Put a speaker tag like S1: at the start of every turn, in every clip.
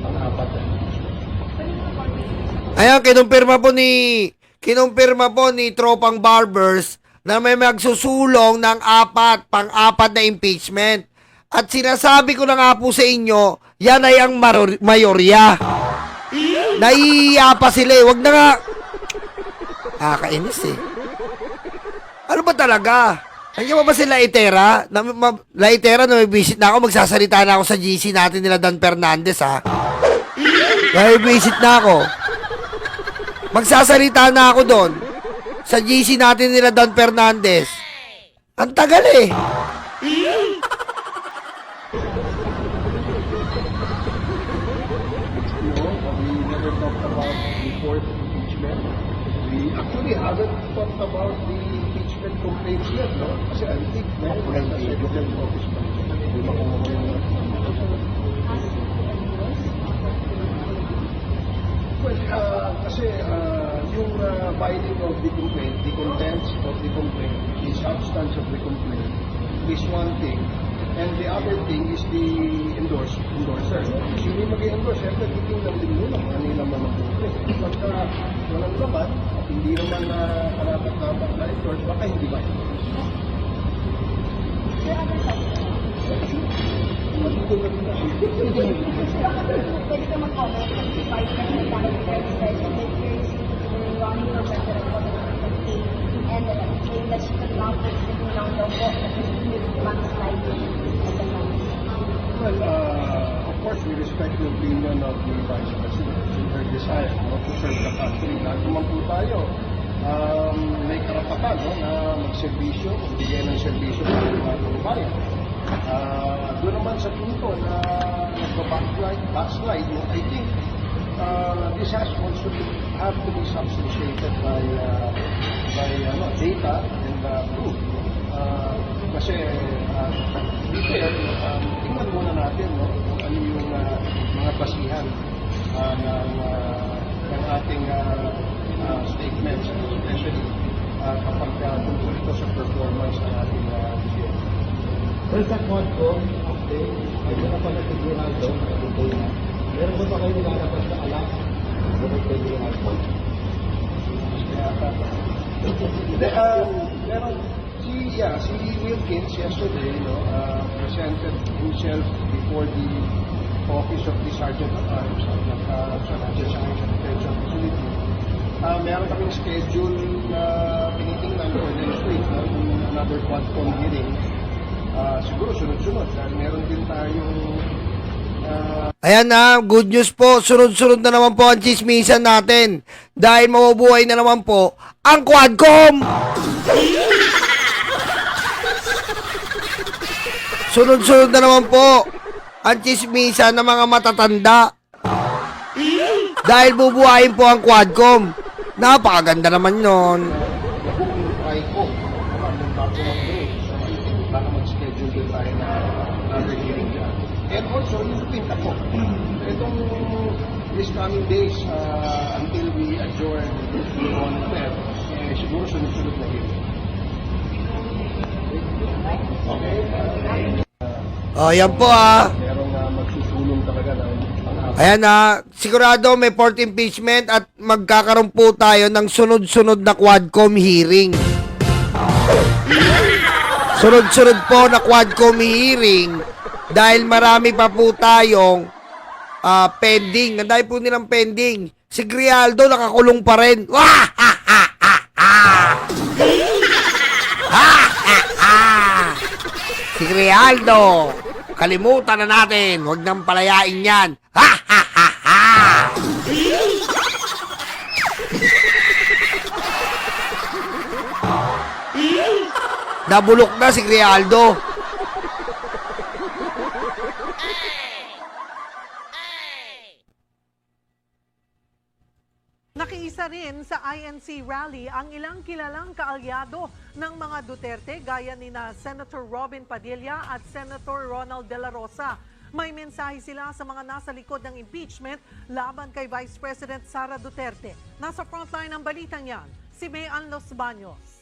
S1: pang-apat.
S2: Ayan, kinumpirma po ni Tropang Barbers na may magsusulong ng pang-apat na impeachment. At sinasabi ko na nga po sa inyo, yan ay ang mayorya. Naiiya pa sila eh. Wag na nga. Kainis eh. Ano ba talaga? Nandiyan ba si Laitera? Laitera, na may visit na ako, magsasalita na ako sa GC natin nila Dan Fernandez ha. May visit na ako. Magsasalita na ako doon. Sa GC natin nila Dan Fernandez. Ang tagal eh.
S1: We never talked about the fourth impeachment. We actually haven't talked about the impeachment complaints yet, no? Kasi I think makulang video ng office pa. Hindi makukulang. Well, kasi yung filing of the complaint, the contents of the complaint, the substance of the complaint is one thing. And the other thing is the endorser. Sino yung mag-endorse? Siyempre, titingnan din muna kung ano yung naman ang complaint. Pagka walang laman, at hindi naman karapat-dapat na endorse, baka hindi ba endorse? Matutulad na.
S3: Pwede ka mag-comment sa Vice President Daniel Fernandez and the years running for President of the campaign and claim that she could not put the lang daw po na continued backsliding of the money.
S1: Well, of course, we respect the opinion of the Vice President in her desire to serve the country. Lahat naman po tayo may karapatan na magservisyo, magbigay ng servisyo sa ating bayan. Doon naman sa punto na backslide, I think this has also have to be substantiated by data and proof. Kasi to be fair, tingnan muna natin kung ano yung mga basihan ng ating statements, especially kapag tungkol ito sa performance ng ating GM.
S4: Well, sa Quadcom update, ay na pala si Rinaldo, nakatuloy na. Meron ba kayo nilalabas na alam? Meron kay Rinaldo?
S1: Meron si Wilkins yesterday presented himself before the office of the Sergeant at Arms sa National Detention Facility. Meron kaming schedule na tinitingnan for next week, another Quadcom hearing. Siguro sunod-sunod dahil meron din tayong
S2: Ayan na, good news po. Sunod-sunod na naman po ang chismisan natin. Dahil mabubuhay na naman po ang Quadcom. Sunod-sunod na naman po ang chismisan ng mga matatanda. Dahil bubuhayin po ang Quadcom. Napakaganda naman nun.
S1: try ko nung bago mag-break. So, I think baka mag-schedule din tayo na another hearing dyan. And also, yung think ako, itong this coming days until we adjourn on Feb, siguro sunod-sunod na hearing. Okay?
S2: Yan po
S1: Merong magsusulong talaga ng pang-apat.
S2: Ayan sigurado may fourth impeachment at magkakaroon po tayo ng sunod-sunod na Quadcom hearing. Sunod-sunod po na Quadcom hearing dahil marami pa po tayong pending. Ang dahil po nilang pending. Si Grialdo nakakulong pa rin. Wah! Ha! Ha! Ha! Ha! Ha! Ha! Ha! Si Grialdo, kalimutan na natin. Huwag nang palayain yan. Ha! Ha! Ha! Ha! Nabulok na si Grialdo.
S5: Nakiisa rin sa INC rally ang ilang kilalang kaalyado ng mga Duterte gaya ni Senator Robin Padilla at Senator Ronald De La Rosa. May mensahe sila sa mga nasa likod ng impeachment laban kay Vice President Sara Duterte. Nasa frontline ng balitang yan, si Mayan Los Baños.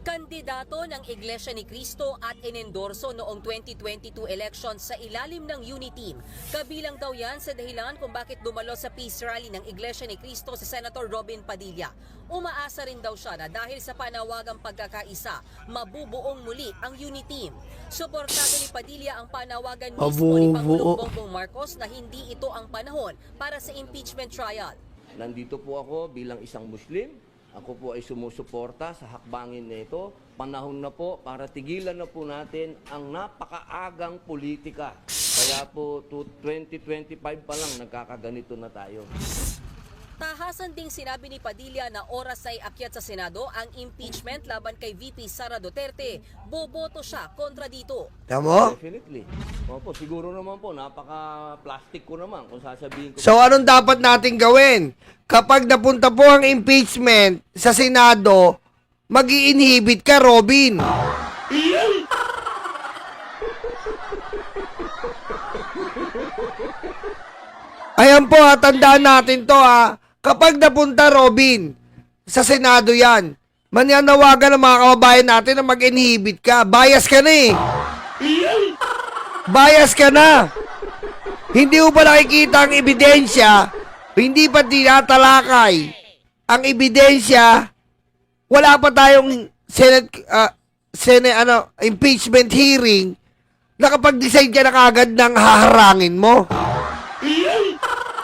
S6: Kandidato ng Iglesia ni Cristo at inendorso noong 2022 elections sa ilalim ng Uniteam. Kabilang daw yan sa dahilan kung bakit dumalo sa peace rally ng Iglesia ni Cristo si Senator Robin Padilla. Umaasa rin daw siya na dahil sa panawagang pagkakaisa, mabubuong muli ang Uniteam. Suportado ni Padilla ang panawagan mismo ni Pangulong Bongbong Marcos na hindi ito ang panahon para sa impeachment trial.
S7: Nandito po ako bilang isang Muslim. Ako po ay sumusuporta sa hakbangin na ito. Panahon na po para tigilan na po natin ang napakaagang politika. Kaya po 2025 pa lang nagkakaganito na tayo.
S6: Tahasan ding sinabi ni Padilla na oras ay akyat sa Senado ang impeachment laban kay VP Sara Duterte. Boboto siya kontra dito.
S2: Tamo?
S7: Definitely. Opo, siguro naman po, napaka-plastic ko naman kung sasabihin ko.
S2: So anong dapat natin gawin? Kapag napunta po ang impeachment sa Senado, mag-i-inhibit ka, Robin. Ayan po ha, tandaan natin to ha. Kapag napunta, Robin, sa Senado yan, mananawagan ng mga kababayan natin na mag-inhibit ka. Bias ka na eh. Bias ka na. Hindi mo pa nakikita ang ebidensya, hindi pa tinatalakay ang ebidensya, wala pa tayong impeachment hearing, nakapag-decide ka na kagad ng haharangin mo.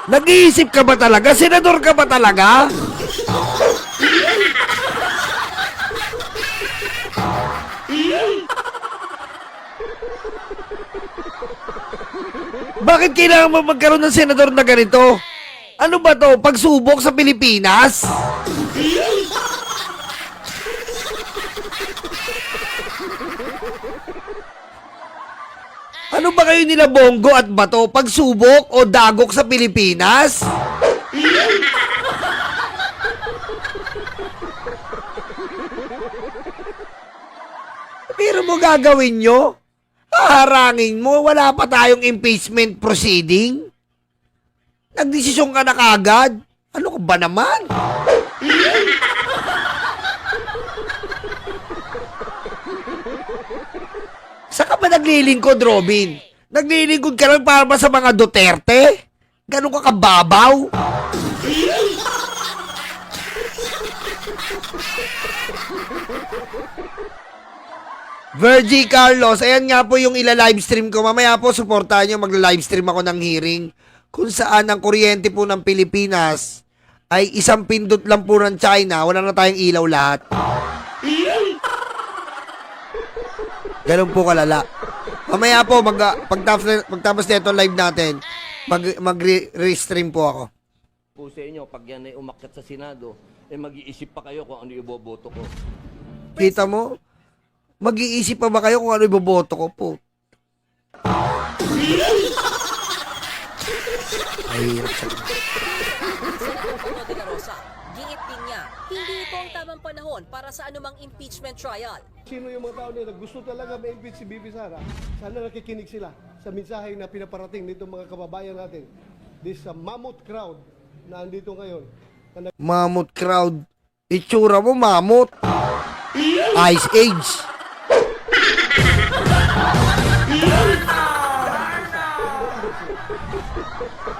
S2: Nag-iisip ka ba talaga? Senador ka ba talaga? Bakit kailangan mo magkaroon ng senador na ganito? Ano ba to? Pagsubok sa Pilipinas? Ano ba kayo nila Bongo at Bato? Pagsubok o dagok sa Pilipinas? Pero mo gagawin nyo? Haharangin mo, wala pa tayong impeachment proceeding? Nagdesisyon ka na kagad? Ano ka ba naman? Saan ka ba naglilingkod, Robin? Naglilingkod ka lang para ba sa mga Duterte? Ganun ka kababaw? Virgie Carlos, ayan nga po yung ila-livestream ko. Mamaya po, supportahan nyo, magla-livestream ako ng hearing kung saan ang kuryente po ng Pilipinas ay isang pindot lang po ng China. Wala na tayong ilaw lahat. Ganun po kalala. Mamaya po, pagtapos na ito live natin, mag-restream po ako.
S7: Po sa inyo, pag yan ay umakyat sa Senado, mag-iisip pa kayo kung ano iboboto ko.
S2: Kita mo? Mag-iisip pa ba kayo kung ano iboboto ko po? Ay,
S6: Senator Bato de la Rosa, giit din niya, hindi ito ang tamang panahon para sa anumang impeachment trial.
S8: Sino yung mga tao na gusto talaga ma-impeach si Bibi Sara? Sana nakikinig sila sa mensahe na pinaparating nito mga kababayan natin. This mammoth crowd na andito ngayon.
S2: mammoth crowd. Itsura mo, mammoth. Ice Age.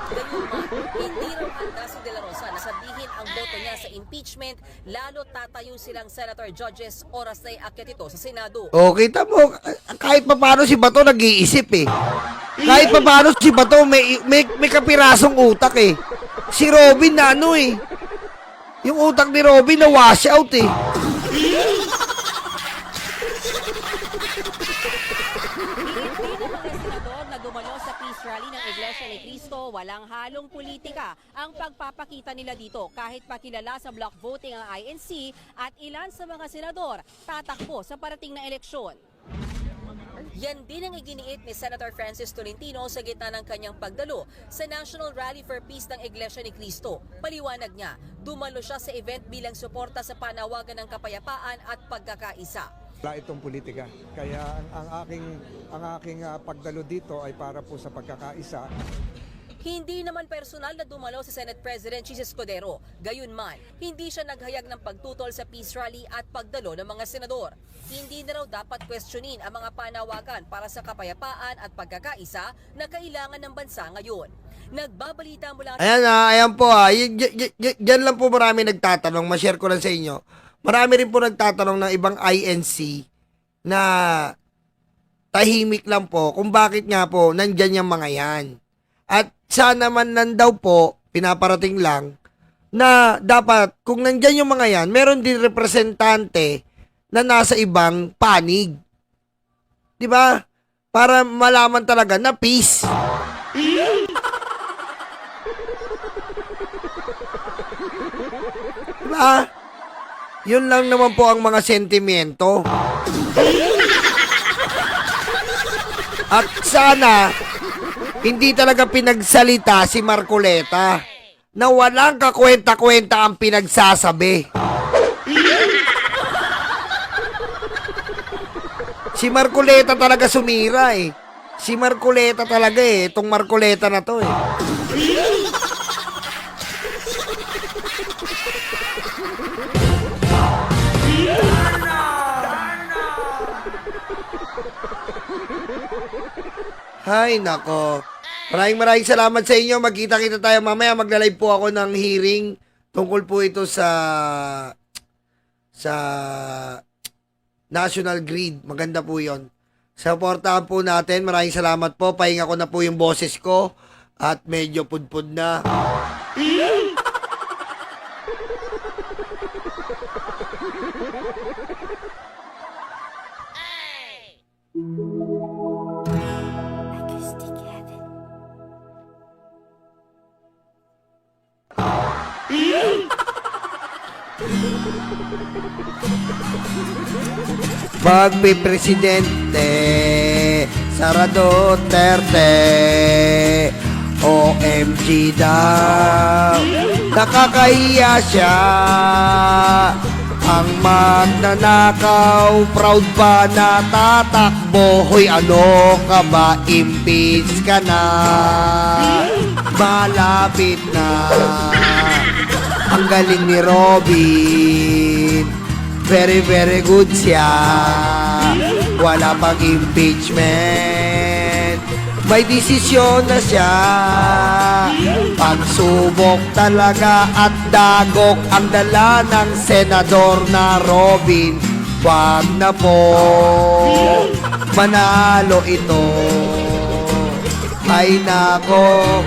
S6: Gayunman, hindi raw handa si De La Rosa na sabihin ang boto niya sa impeachment, lalo tatayo silang senator judges oras na iakyat ito sa Senado.
S2: O, kita mo, kahit pa paano si Bato nag-iisip eh. Kahit pa paano si Bato may kapirasong utak eh. Si Robin na ano eh. Yung utak ni Robin na wash out eh.
S6: Hindi ng mga senador na dumalo sa peace rally ng Iglesia ni Cristo, walang halong politika ang pagpapakita nila dito kahit pakilala sa block voting ang INC at ilan sa mga senador tatakbo sa parating na eleksyon. Yan din ang iginiit ni Senator Francis Tolentino sa gitna ng kanyang pagdalo sa National Rally for Peace ng Iglesia ni Cristo. Paliwanag niya, dumalo siya sa event bilang suporta sa panawagan ng kapayapaan at pagkakaisa.
S9: Wala itong politika. Kaya ang aking pagdalo dito ay para po sa pagkakaisa
S6: Hindi naman personal na dumalo si Senate President Chis Escudero. Gayunman, hindi siya naghayag ng pagtutol sa peace rally at pagdalo ng mga senador. Hindi na raw dapat questionin ang mga panawagan para sa kapayapaan at pagkakaisa na kailangan ng bansa ngayon. Nagbabalita mula...
S2: Ayan po Diyan lang po marami nagtatanong, ma-share ko lang sa inyo. Marami rin po nagtatanong ng ibang INC na tahimik lang po kung bakit nga po nandyan yung mga yan. At sana man daw po, pinaparating lang, na dapat kung nandyan yung mga yan, meron din representante na nasa ibang panig. Di ba? Para malaman talaga na peace. Diba? Yun lang naman po ang mga sentimento. At sana, hindi talaga pinagsalita si Marcoleta na walang kakwenta-kwenta ang pinagsasabi. Si Marcoleta talaga sumira eh. Si Marcoleta talaga eh. Itong Marcoleta na to eh. Hay nako. Maraming salamat sa inyo. Magkita-kita tayo mamaya. Magla-live po ako ng hearing tungkol po ito sa National Grid. Maganda po 'yon. Supportahan po natin. Maraming salamat po. Pahinga ko na po yung boses ko at medyo pudpud na. Pagpipresidente Sara Duterte, OMG daw, nakakahiya siya ang magnanakaw, proud pa na tatakbo. Hoy, ano ka ba, impeach ka na, malapit na. Ang galing ni Robin, very very good siya, wala pang impeachment, may desisyon na siya. Pagsubok talaga at dagok ang dala ng senador na Robin. Wag na po, manalo ito. Ay nako,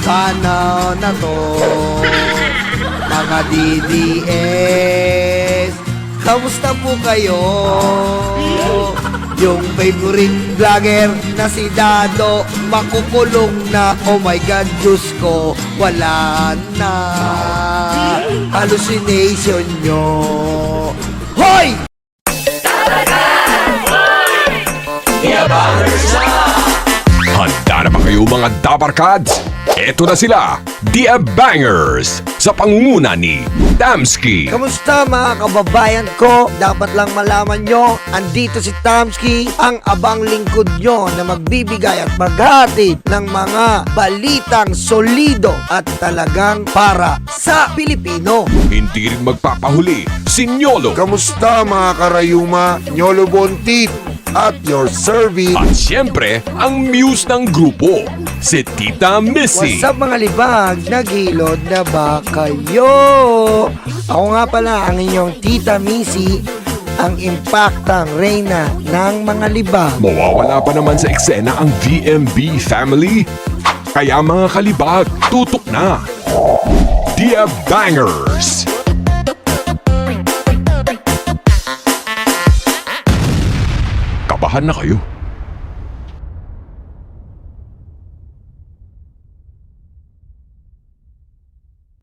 S2: sana na to. Mga DDS, kamusta po kayo? Yung favorite vlogger na si Dado, makukulong na. Oh my God, Diyos ko, wala na. Hallucination nyo. Hoy!
S9: Handa na ba kayo mga Dabarkads? Eto na sila, The Bangers, sa pangunguna ni Tamski.
S2: Kamusta mga kababayan ko? Dapat lang malaman nyo, andito si Tamski, ang abang lingkod nyo na magbibigay at maghatid ng mga balitang solido at talagang para sa Pilipino.
S9: Hindi rin magpapahuli si Nyolo.
S10: Kamusta mga karayuma? Nyolo Bontit at your service.
S9: At siyempre, ang muse ng grupo, si Tita Missy.
S2: What's up mga libag? Naghilod na ba kayo? Ako nga pala ang inyong Tita Missy, ang impaktang reyna ng mga libag.
S9: Mawawala pa naman sa eksena ang VMB family. Kaya mga kalibag, tutok na. The Bangers. Kabahan na kayo.